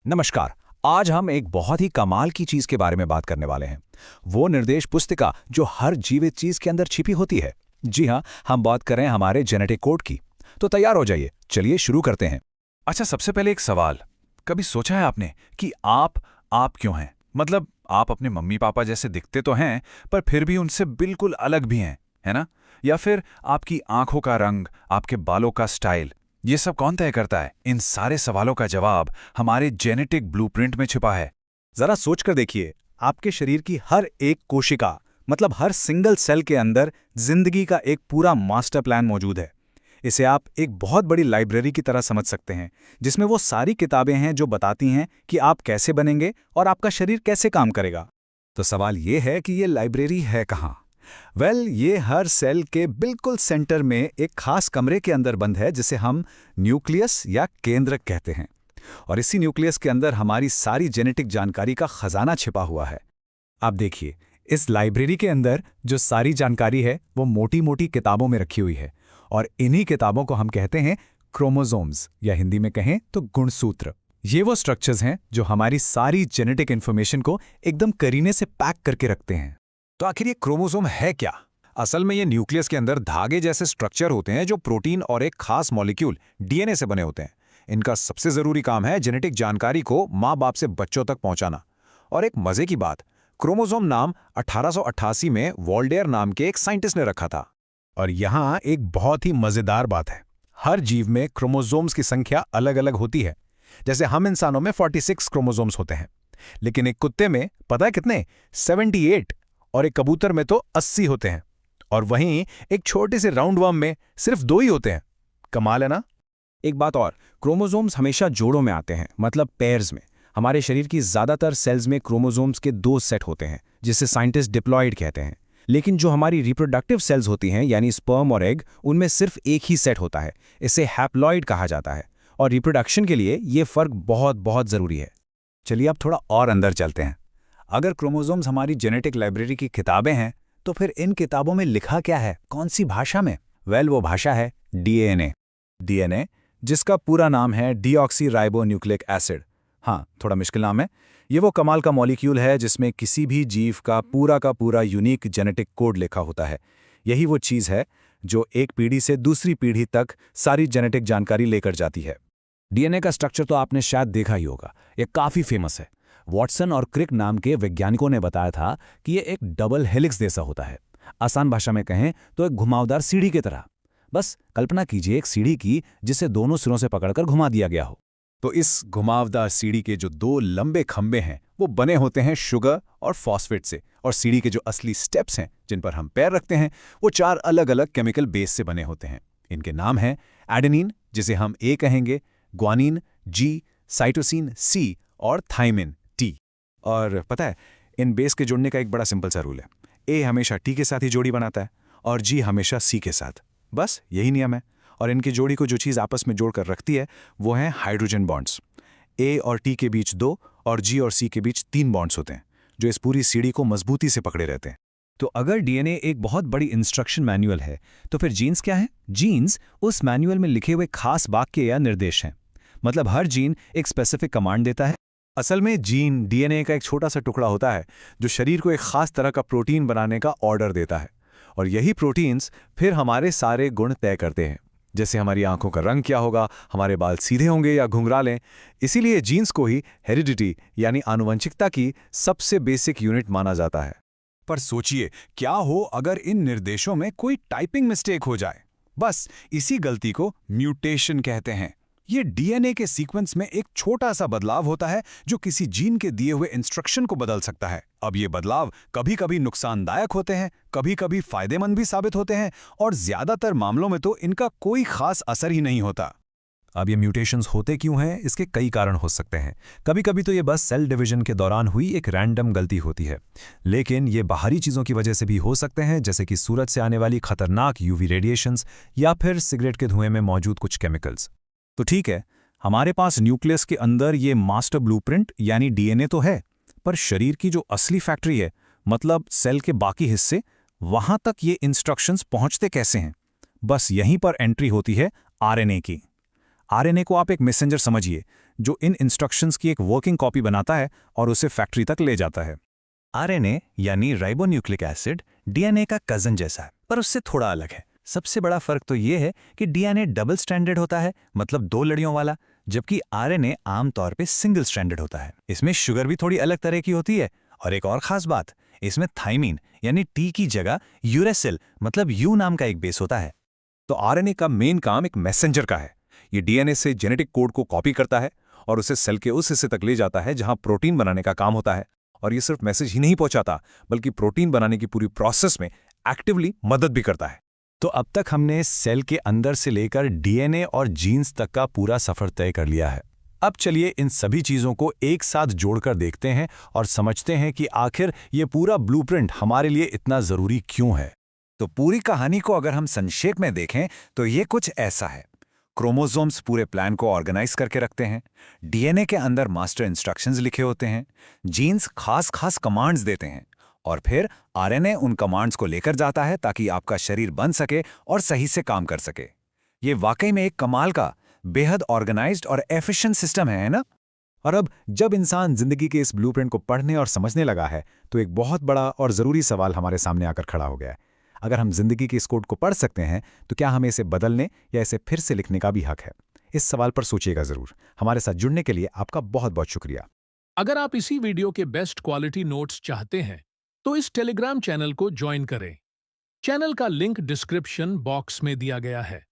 नमस्कार। आज हम एक बहुत ही कमाल की चीज के बारे में बात करने वाले हैं। वो निर्देश पुस्तिका जो हर जीवित चीज के अंदर छिपी होती है। जी हाँ, हम बात कर रहे हैं हमारे जेनेटिक कोड की। तो तैयार हो जाइए, चलिए शुरू करते हैं। अच्छा, सबसे पहले एक सवाल। कभी सोचा है आपने कि आप क्यों हैं? मतलब आप अपने मम्मी पापा जैसे दिखते तो हैं, पर फिर भी उनसे बिल्कुल अलग भी हैं, है ना? या फिर आपकी आंखों का रंग, आपके बालों का स्टाइल, ये सब कौन तय करता है? इन सारे सवालों का जवाब हमारे जेनेटिक ब्लूप्रिंट में छिपा है। जरा सोच कर देखिए, आपके शरीर की हर एक कोशिका मतलब हर सिंगल सेल के अंदर जिंदगी का एक पूरा मास्टर प्लान मौजूद है। इसे आप एक बहुत बड़ी लाइब्रेरी की तरह समझ सकते हैं, जिसमें वो सारी किताबें हैं जो बताती हैं कि आप कैसे बनेंगे और आपका शरीर कैसे काम करेगा। तो सवाल ये है कि ये लाइब्रेरी है कहाँ? ये हर सेल के बिल्कुल सेंटर में एक खास कमरे के अंदर बंद है, जिसे हम न्यूक्लियस या केंद्रक कहते हैं। और इसी न्यूक्लियस के अंदर हमारी सारी जेनेटिक जानकारी का खजाना छिपा हुआ है। आप देखिए, इस लाइब्रेरी के अंदर जो सारी जानकारी है वो मोटी मोटी किताबों में रखी हुई है, और इन्हीं किताबों को हम कहते हैं क्रोमोसोम्स, या हिंदी में कहें तो गुणसूत्र। ये वो स्ट्रक्चर्स हैं जो हमारी सारी जेनेटिक इन्फॉर्मेशन को एकदम करीने से पैक करके रखते हैं। तो आखिर ये क्रोमोसोम है क्या? असल में ये न्यूक्लियस के अंदर धागे जैसे स्ट्रक्चर होते हैं जो प्रोटीन और एक खास मॉलिक्यूल डीएनए से बने होते हैं। इनका सबसे जरूरी काम है जेनेटिक जानकारी को माँ बाप से बच्चों तक पहुंचाना। और एक मजे की बात, क्रोमोसोम नाम 1888 में वॉल्डेयर नाम के एक साइंटिस्ट ने रखा था। और यहाँ एक बहुत ही मजेदार बात है, हर जीव में क्रोमोसोम्स की संख्या अलग अलग होती है। जैसे हम इंसानों में 46 क्रोमोसोम्स होते हैं, लेकिन एक कुत्ते में पता है कितने? 78। और एक कबूतर में तो 80 होते हैं। और वहीं एक छोटे से राउंड वर्म में सिर्फ 2 ही होते हैं। कमाल है ना? एक बात और, क्रोमोसोम्स हमेशा जोड़ों में आते हैं, मतलब पेयर्स में। हमारे शरीर की ज्यादातर सेल्स में क्रोमोसोम्स के 2 सेट होते हैं, जिसे साइंटिस्ट डिप्लॉयड कहते हैं। लेकिन जो हमारी रिप्रोडक्टिव सेल्स होती हैं, यानी स्पर्म और एग, उनमें सिर्फ एक ही सेट होता है। इसे हैप्लॉयड कहा जाता है। और रिप्रोडक्शन के लिए ये फर्क बहुत बहुत जरूरी है। चलिए अब थोड़ा और अंदर चलते हैं। अगर क्रोमोसोम्स हमारी जेनेटिक लाइब्रेरी की किताबें हैं, तो फिर इन किताबों में लिखा क्या है, कौन सी भाषा में? वो भाषा है डीएनए। डीएनए, जिसका पूरा नाम है डीऑक्सी राइबो न्यूक्लिक एसिड। हाँ, थोड़ा मुश्किल नाम है। ये वो कमाल का मॉलिक्यूल है जिसमें किसी भी जीव का पूरा यूनिक जेनेटिक कोड लिखा होता है। यही वो चीज़ है जो एक पीढ़ी से दूसरी पीढ़ी तक सारी जेनेटिक जानकारी लेकर जाती है। डीएनए का स्ट्रक्चर तो आपने शायद देखा ही होगा, ये काफ़ी फेमस है। वॉटसन और क्रिक नाम के वैज्ञानिकों ने बताया था कि ये एक डबल हेलिक्स जैसा होता है। आसान भाषा में कहें तो एक घुमावदार सीढ़ी की तरह। बस कल्पना कीजिए एक सीढ़ी की जिसे दोनों सिरों से पकड़कर घुमा दिया गया हो। तो इस घुमावदार सीढ़ी के जो 2 लंबे खंभे हैं वो बने होते हैं शुगर और फॉस्फेट से, और सीढ़ी के जो असली स्टेप्स हैं जिन पर हम पैर रखते हैं वो 4 अलग अलग केमिकल बेस से बने होते हैं। इनके नाम हैं एडेनिन, जिसे हम ए कहेंगे, ग्वानिन जी, साइटोसिन सी और थाइमिन टी। और पता है, इन बेस के जोड़ने का एक बड़ा सिंपल सा रूल है। ए हमेशा टी के साथ ही जोड़ी बनाता है और जी हमेशा सी के साथ। बस यही नियम है। और इनकी जोड़ी को जो चीज़ आपस में जोड़कर रखती है वो है हाइड्रोजन बॉन्ड्स। ए और टी के बीच 2 और जी और सी के बीच 3 बॉन्ड्स होते हैं, जो इस पूरी सीढ़ी को मजबूती से पकड़े रहते हैं। तो अगर डीएनए एक बहुत बड़ी इंस्ट्रक्शन मैनुअल है, तो फिर जीन्स क्या है? जीन्स उस मैनुअल में लिखे हुए खास वाक्य या निर्देश हैं। मतलब हर जीन एक स्पेसिफिक कमांड देता है। असल में जीन डीएनए का एक छोटा सा टुकड़ा होता है जो शरीर को एक खास तरह का प्रोटीन बनाने का ऑर्डर देता है। और यही प्रोटीन्स फिर हमारे सारे गुण तय करते हैं, जैसे हमारी आंखों का रंग क्या होगा, हमारे बाल सीधे होंगे या घुंघराले। इसीलिए जीन्स को ही हेरिडिटी यानी आनुवंशिकता की सबसे बेसिक यूनिट माना जाता है। पर सोचिए, क्या हो अगर इन निर्देशों में कोई टाइपिंग मिस्टेक हो जाए? बस इसी गलती को म्यूटेशन कहते हैं। ये डीएनए के सीक्वेंस में एक छोटा सा बदलाव होता है जो किसी जीन के दिए हुए इंस्ट्रक्शन को बदल सकता है। अब ये बदलाव कभी कभी नुकसानदायक होते हैं, कभी कभी फायदेमंद भी साबित होते हैं, और ज्यादातर मामलों में तो इनका कोई खास असर ही नहीं होता। अब ये म्यूटेशंस होते क्यों हैं, इसके कई कारण हो सकते हैं। कभी कभी तो ये बस सेल डिवीजन के दौरान हुई एक रैंडम गलती होती है, लेकिन ये बाहरी चीज़ों की वजह से भी हो सकते हैं, जैसे कि सूरज से आने वाली खतरनाक यूवी रेडिएशंस या फिर सिगरेट के धुएं में मौजूद कुछ केमिकल्स। तो ठीक है, हमारे पास न्यूक्लियस के अंदर ये मास्टर ब्लूप्रिंट यानी डीएनए तो है, पर शरीर की जो असली फैक्ट्री है, मतलब सेल के बाकी हिस्से, वहां तक ये इंस्ट्रक्शंस पहुंचते कैसे हैं? बस यहीं पर एंट्री होती है आरएनए की। आरएनए को आप एक मैसेंजर समझिए जो इन इंस्ट्रक्शंस की एक वर्किंग कॉपी बनाता है और उसे फैक्ट्री तक ले जाता है। आरएनए यानी राइबोन्यूक्लिक एसिड डीएनए का कजन जैसा है, पर उससे थोड़ा अलग है। सबसे बड़ा फर्क तो ये है कि डीएनए डबल स्ट्रैंडेड होता है, मतलब 2 लड़ियों वाला, जबकि आरएनए आमतौर पे सिंगल स्ट्रैंडेड होता है। इसमें शुगर भी थोड़ी अलग तरह की होती है, और एक और खास बात, इसमें थाइमीन यानी टी की जगह यूरेसिल मतलब यू नाम का एक बेस होता है। तो आरएनए का मेन काम एक मैसेंजर का है। ये डीएनए से जेनेटिक कोड को कॉपी करता है और उसे सेल के उस हिस्से तक ले जाता है जहां प्रोटीन बनाने का काम होता है। और ये सिर्फ मैसेज ही नहीं पहुंचाता, बल्कि प्रोटीन बनाने की पूरी प्रोसेस में एक्टिवली मदद भी करता है। तो अब तक हमने सेल के अंदर से लेकर डीएनए और जीन्स तक का पूरा सफर तय कर लिया है। अब चलिए इन सभी चीजों को एक साथ जोड़कर देखते हैं और समझते हैं कि आखिर ये पूरा ब्लूप्रिंट हमारे लिए इतना जरूरी क्यों है। तो पूरी कहानी को अगर हम संक्षेप में देखें तो ये कुछ ऐसा है। क्रोमोसोम्स पूरे प्लान को ऑर्गेनाइज करके रखते हैं, डीएनए के अंदर मास्टर इंस्ट्रक्शंस लिखे होते हैं, जीन्स खास कमांड्स देते हैं, और फिर आरएनए उन कमांड्स को लेकर जाता है ताकि आपका शरीर बन सके और सही से काम कर सके। ये वाकई में एक कमाल का, बेहद ऑर्गेनाइज्ड और एफिशिएंट सिस्टम है ना? और अब जब इंसान जिंदगी के इस ब्लूप्रिंट को पढ़ने और समझने लगा है, तो एक बहुत बड़ा और जरूरी सवाल हमारे सामने आकर खड़ा हो गया है। अगर हम जिंदगी के इस कोड को पढ़ सकते हैं, तो क्या हमें इसे बदलने या इसे फिर से लिखने का भी हक है? इस सवाल पर सोचिएगा जरूर। हमारे साथ जुड़ने के लिए आपका बहुत बहुत शुक्रिया। अगर आप इसी वीडियो के बेस्ट क्वालिटी नोट्स चाहते हैं तो इस टेलीग्राम चैनल को ज्वाइन करें। चैनल का लिंक डिस्क्रिप्शन बॉक्स में दिया गया है।